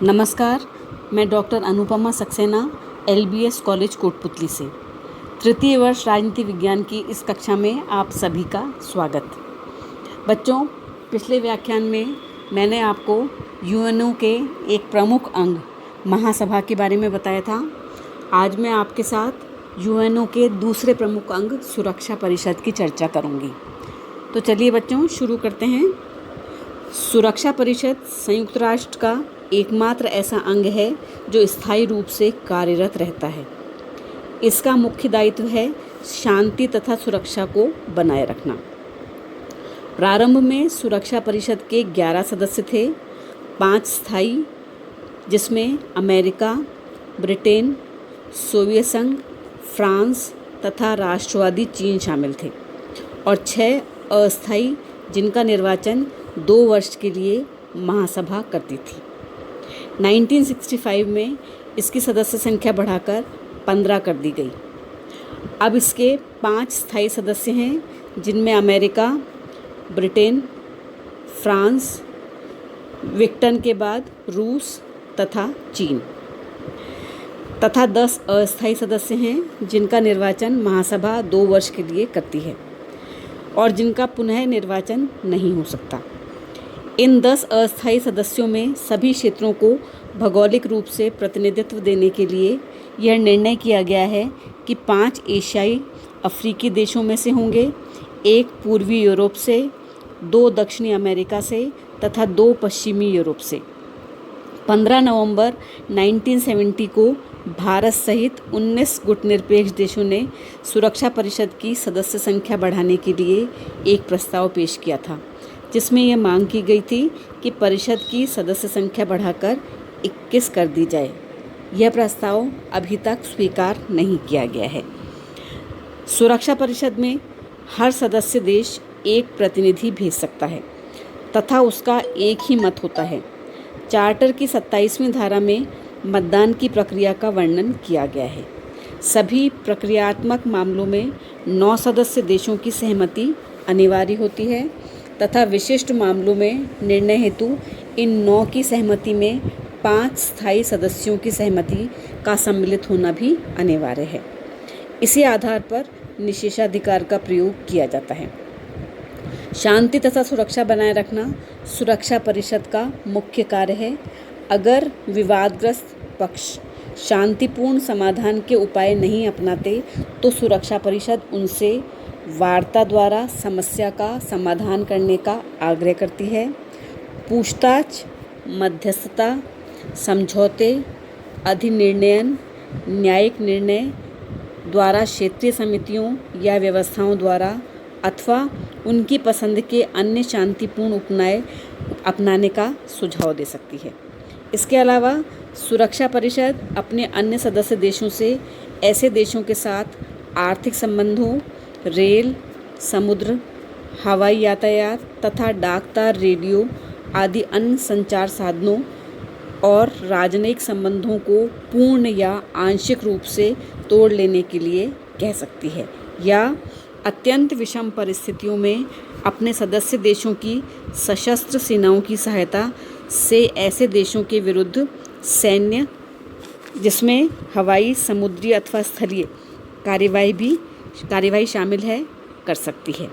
नमस्कार, मैं doctor Anupama Saxena LBS college Kotputli से तृतीय वर्ष राजनीति विज्ञान की इस कक्षा में आप सभी का स्वागत। बच्चों, पिछले व्याख्यान में मैंने आपको UNO के एक प्रमुख अंग महासभा के बारे में बताया था। आज मैं आपके साथ UNO के दूसरे प्रमुख अंग सुरक्षा परिषद की चर्चा करूंगी। तो चलिए बच्चों, शुरू करते हैं। सुरक्षा परिषद संयुक्त राष्ट्र का एकमात्र ऐसा अंग है जो स्थायी रूप से कार्यरत रहता है। इसका मुख्य दायित्व है शांति तथा सुरक्षा को बनाए रखना। प्रारंभ में सुरक्षा परिषद के 11 सदस्य थे, 5 स्थायी, जिसमें अमेरिका, ब्रिटेन, सोवियत संघ, फ्रांस तथा राष्ट्रवादी चीन शामिल थे, और 6 अस्थायी, जिनका निर्वाचन 2 वर्ष के लिए महासभा करती थी। 1965 में इसकी सदस्य संख्या बढ़ाकर 15 कर दी गई। अब इसके 5 स्थायी सदस्य हैं, जिनमें अमेरिका, ब्रिटेन, फ्रांस, विक्टन के बाद रूस तथा चीन, तथा 10 अस्थायी सदस्य हैं, जिनका निर्वाचन महासभा 2 वर्ष के लिए करती है और जिनका पुनः निर्वाचन नहीं हो सकता। इन 10 अस्थायी सदस्यों में सभी क्षेत्रों को भौगोलिक रूप से प्रतिनिधित्व देने के लिए यह निर्णय किया गया है कि 5 एशियाई अफ्रीकी देशों में से होंगे, 1 पूर्वी यूरोप से, 2 दक्षिणी अमेरिका से तथा 2 पश्चिमी यूरोप से। 15 नवंबर 1970 को भारत सहित 19 गुटनिरपेक्ष देशों ने सुरक्षा परिषद की सदस्य संख्या बढ़ाने के लिए एक प्रस्ताव पेश किया था, जिसमें यह मांग की गई थी कि परिषद की सदस्य संख्या बढ़ाकर 21 कर दी जाए। यह प्रस्ताव अभी तक स्वीकार नहीं किया गया है। सुरक्षा परिषद में हर सदस्य देश एक प्रतिनिधि भेज सकता है तथा उसका एक ही मत होता है। चार्टर की 27वीं धारा में मतदान की प्रक्रिया का वर्णन किया गया है। सभी प्रक्रियात्मक मामलों में 9 सदस्य देशों की सहमति अनिवार्य होती है तथा विशिष्ट मामलों में निर्णय हेतु इन 9 की सहमति में 5 स्थायी सदस्यों की सहमति का सम्मिलित होना भी अनिवार्य है। इसी आधार पर निषेधाधिकार का प्रयोग किया जाता है। शांति तथा सुरक्षा बनाए रखना सुरक्षा परिषद का मुख्य कार्य है। अगर विवादग्रस्त पक्ष शांतिपूर्ण समाधान के उपाय नहीं अपनाते तो सुरक्षा परिषद उनसे वार्ता द्वारा समस्या का समाधान करने का आग्रह करती है। पूछताछ, मध्यस्थता, समझौते, अधिनिर्णयन, न्यायिक निर्णय द्वारा क्षेत्रीय समितियों या व्यवस्थाओं द्वारा अथवा उनकी पसंद के अन्य शांतिपूर्ण उपाय अपनाने का सुझाव दे सकती है। इसके अलावा सुरक्षा परिषद अपने अन्य सदस्य देशों से ऐसे देशों के साथ आर्थिक संबंधों, रेल, समुद्र, हवाई यातायात तथा डाकतार, रेडियो आदि अन्य संचार साधनों और राजनयिक संबंधों को पूर्ण या आंशिक रूप से तोड़ लेने के लिए कह सकती है, या अत्यंत विषम परिस्थितियों में अपने सदस्य देशों की सशस्त्र सेनाओं की सहायता से ऐसे देशों के विरुद्ध सैन्य, जिसमें हवाई, समुद्री अथवा स्थलीय कार्यवाही शामिल है, कर सकती है।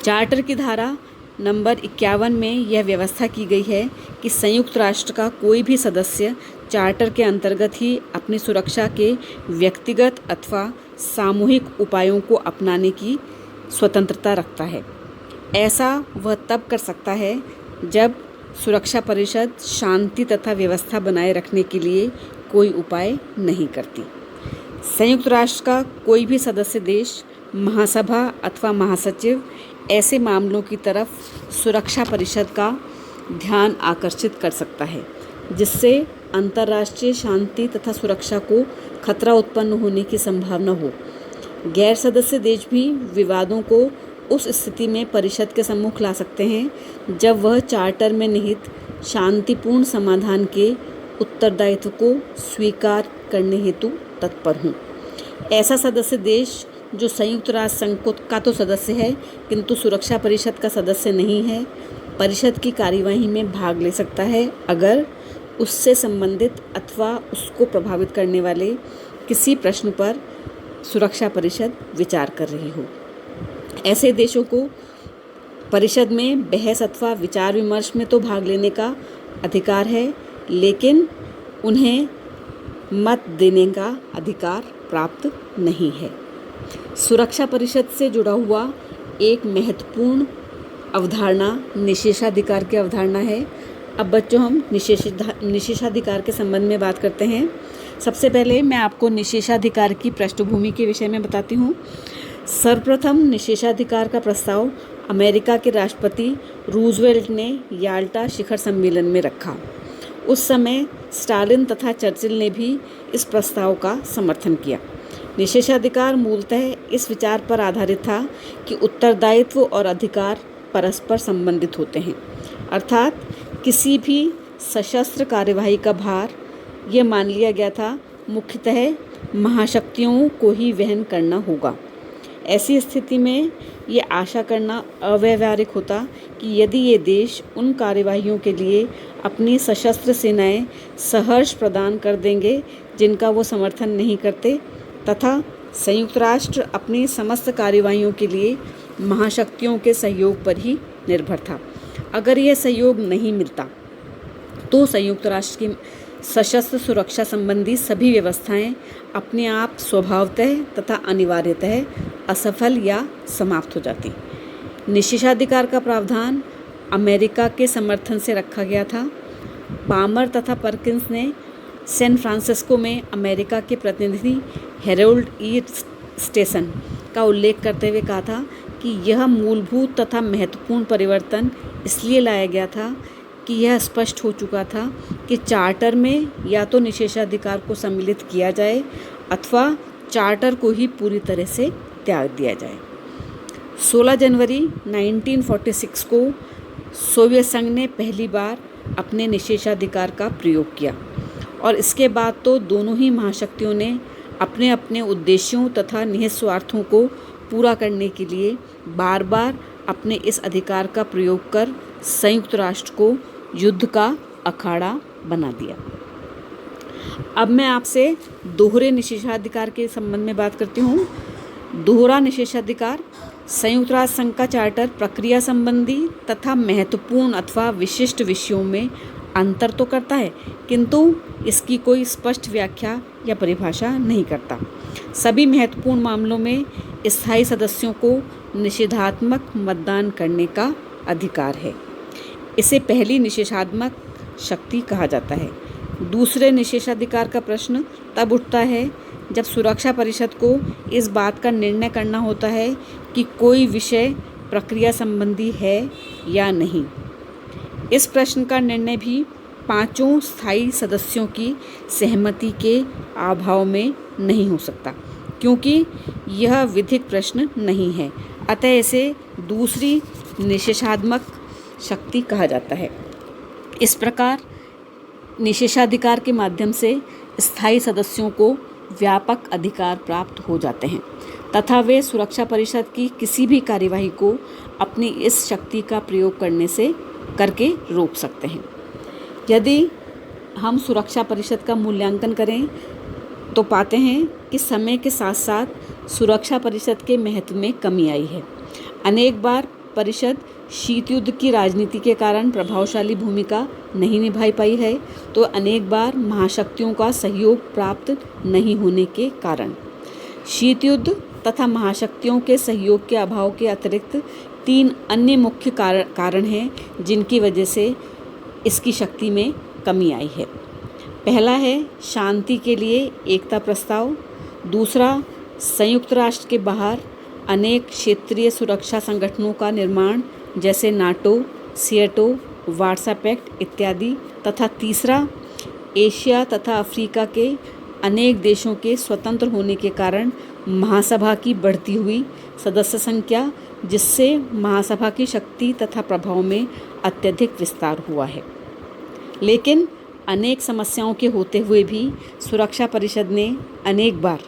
चार्टर की धारा नंबर 51 में यह व्यवस्था की गई है कि संयुक्त राष्ट्र का कोई भी सदस्य चार्टर के अंतर्गत ही अपनी सुरक्षा के व्यक्तिगत अथवा सामूहिक उपायों को अपनाने की स्वतंत्रता रखता है। ऐसा वह तब कर सकता है जब सुरक्षा परिषद शांति तथा व्यवस्था बनाए रखने के लिए कोई उपाय नहीं करती। संयुक्त राष्ट्र का कोई भी सदस्य देश, महासभा अथवा महासचिव ऐसे मामलों की तरफ सुरक्षा परिषद का ध्यान आकर्षित कर सकता है जिससे अंतर्राष्ट्रीय शांति तथा सुरक्षा को खतरा उत्पन्न होने की संभावना हो। गैर सदस्य देश भी विवादों को उस स्थिति में परिषद के सम्मुख ला सकते हैं जब वह चार्टर में निहित शांतिपूर्ण समाधान के उत्तरदायित्व को स्वीकार करने हेतु तत्पर हों। ऐसा सदस्य देश जो संयुक्त राष्ट्र संघ का तो सदस्य है किंतु सुरक्षा परिषद का सदस्य नहीं है, परिषद की कार्यवाही में भाग ले सकता है अगर उससे संबंधित अथवा उसको प्रभावित करने वाले किसी प्रश्न पर सुरक्षा परिषद विचार कर रही हो। ऐसे देशों को परिषद में बहस अथवा विचार विमर्श में तो भाग लेने का अधिकार है, लेकिन उन्हें मत देने का अधिकार प्राप्त नहीं है। सुरक्षा परिषद से जुड़ा हुआ एक महत्वपूर्ण अवधारणा निषेधाधिकार की अवधारणा है। अब बच्चों हम निषेधाधिकार के संबंध में बात करते हैं। सबसे पहले मैं आपको निषेधाधिकार की पृष्ठभूमि के विषय में बताती हूँ। सर्वप्रथम निषेधाधिकार का प्रस्ताव अमेरिका के राष्ट्रपति रूजवेल्ट ने याल्टा शिखर सम्मेलन में रखा। उस समय स्टालिन तथा चर्चिल ने भी इस प्रस्ताव का समर्थन किया। निषेधाधिकार मूलतः इस विचार पर आधारित था कि उत्तरदायित्व और अधिकार परस्पर संबंधित होते हैं, अर्थात किसी भी सशस्त्र कार्यवाही का भार यह मान लिया गया था मुख्यतः महाशक्तियों को ही वहन करना होगा। ऐसी स्थिति में ये आशा करना अव्यावहारिक होता कि यदि ये देश उन कार्यवाहियों के लिए अपनी सशस्त्र सेनाएं सहर्ष प्रदान कर देंगे जिनका वो समर्थन नहीं करते, तथा संयुक्त राष्ट्र अपनी समस्त कार्यवाहियों के लिए महाशक्तियों के सहयोग पर ही निर्भर था। अगर यह सहयोग नहीं मिलता तो संयुक्त राष्ट्र की सशस्त्र सुरक्षा संबंधी सभी व्यवस्थाएं अपने आप स्वभावतः तथा अनिवार्यतः असफल या समाप्त हो जाती। निषेधाधिकार का प्रावधान अमेरिका के समर्थन से रखा गया था। पामर तथा परकिंस ने सैन फ्रांसिस्को में अमेरिका के प्रतिनिधि हेरोल्ड ई स्टेसन का उल्लेख करते हुए कहा था कि यह मूलभूत तथा महत्वपूर्ण परिवर्तन इसलिए लाया गया था कि यह स्पष्ट हो चुका था कि चार्टर में या तो निषेधाधिकार को सम्मिलित किया जाए अथवा चार्टर को ही पूरी तरह से त्याग दिया जाए। 16 जनवरी 1946 को सोवियत संघ ने पहली बार अपने निषेधाधिकार का प्रयोग किया और इसके बाद तो दोनों ही महाशक्तियों ने अपने अपने उद्देश्यों तथा निहित स्वार्थों को पूरा करने के लिए बार बार अपने इस अधिकार का प्रयोग कर संयुक्त राष्ट्र को युद्ध का अखाड़ा बना दिया। अब मैं आपसे दोहरे निषेधाधिकार के संबंध में बात करती हूँ। दोहरा निषेधाधिकार संयुक्त राष्ट्र संघ का चार्टर प्रक्रिया संबंधी तथा महत्वपूर्ण अथवा विशिष्ट विषयों में अंतर तो करता है, किंतु इसकी कोई स्पष्ट व्याख्या या परिभाषा नहीं करता। सभी महत्वपूर्ण मामलों में स्थायी सदस्यों को निषेधात्मक मतदान करने का अधिकार है। इसे पहली निषेधात्मक शक्ति कहा जाता है। दूसरे निषेधाधिकार का प्रश्न तब उठता है जब सुरक्षा परिषद को इस बात का निर्णय करना होता है कि कोई विषय प्रक्रिया संबंधी है या नहीं। इस प्रश्न का निर्णय भी पांचों स्थायी सदस्यों की सहमति के अभाव में नहीं हो सकता, क्योंकि यह विधिक प्रश्न नहीं है। अतः इसे दूसरी निषेधात्मक शक्ति कहा जाता है। इस प्रकार निषेधाधिकार के माध्यम से स्थायी सदस्यों को व्यापक अधिकार प्राप्त हो जाते हैं तथा वे सुरक्षा परिषद की किसी भी कार्यवाही को अपनी इस शक्ति का प्रयोग करके रोक सकते हैं। यदि हम सुरक्षा परिषद का मूल्यांकन करें तो पाते हैं कि समय के साथ साथ सुरक्षा परिषद के महत्व में कमी आई है। अनेक बार परिषद शीत युद्ध की राजनीति के कारण प्रभावशाली भूमिका नहीं निभाई पाई है, तो अनेक बार महाशक्तियों का सहयोग प्राप्त नहीं होने के कारण। शीत युद्ध तथा महाशक्तियों के सहयोग के अभाव के अतिरिक्त 3 अन्य मुख्य कारण हैं जिनकी वजह से इसकी शक्ति में कमी आई है। पहला है शांति के लिए एकता प्रस्ताव। दूसरा, संयुक्त राष्ट्र के बाहर अनेक क्षेत्रीय सुरक्षा संगठनों का निर्माण जैसे नाटो, सीएटो, वार्सा पैक्ट इत्यादि। तथा तीसरा, एशिया तथा अफ्रीका के अनेक देशों के स्वतंत्र होने के कारण महासभा की बढ़ती हुई सदस्य संख्या, जिससे महासभा की शक्ति तथा प्रभाव में अत्यधिक विस्तार हुआ है। लेकिन अनेक समस्याओं के होते हुए भी सुरक्षा परिषद ने अनेक बार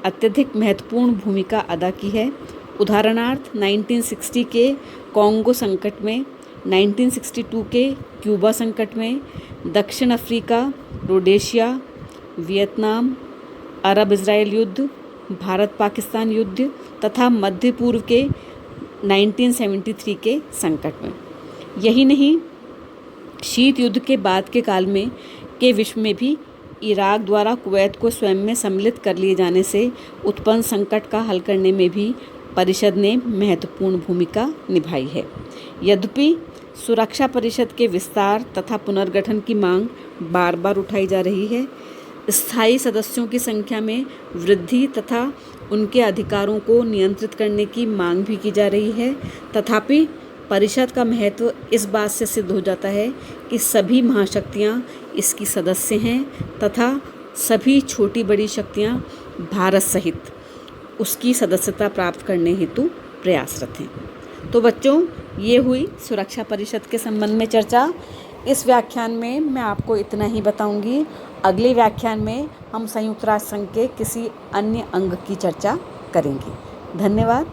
अत्यधिक महत्वपूर्ण भूमिका अदा की है। उदाहरणार्थ 1960 के कॉन्गो संकट में 1962 के क्यूबा संकट में, दक्षिण अफ्रीका, रोडेशिया, वियतनाम, अरब इज़राइल युद्ध, भारत पाकिस्तान युद्ध तथा मध्य पूर्व के 1973 के संकट में। यही नहीं, शीत युद्ध के बाद के काल में के विश्व में भी इराक द्वारा कुवैत को स्वयं में सम्मिलित कर लिए जाने से उत्पन्न संकट का हल करने में भी परिषद ने महत्वपूर्ण भूमिका निभाई है। यद्यपि सुरक्षा परिषद के विस्तार तथा पुनर्गठन की मांग बार बार उठाई जा रही है, स्थायी सदस्यों की संख्या में वृद्धि तथा उनके अधिकारों को नियंत्रित करने की मांग भी की जा रही है, तथापि परिषद का महत्व इस बात से सिद्ध हो जाता है कि सभी महाशक्तियाँ इसकी सदस्य हैं तथा सभी छोटी बड़ी शक्तियाँ भारत सहित उसकी सदस्यता प्राप्त करने हेतु प्रयासरत हैं। तो बच्चों, ये हुई सुरक्षा परिषद के संबंध में चर्चा। इस व्याख्यान में मैं आपको इतना ही बताऊंगी। अगले व्याख्यान में हम संयुक्त राष्ट्र संघ के किसी अन्य अंग की चर्चा करेंगे। धन्यवाद।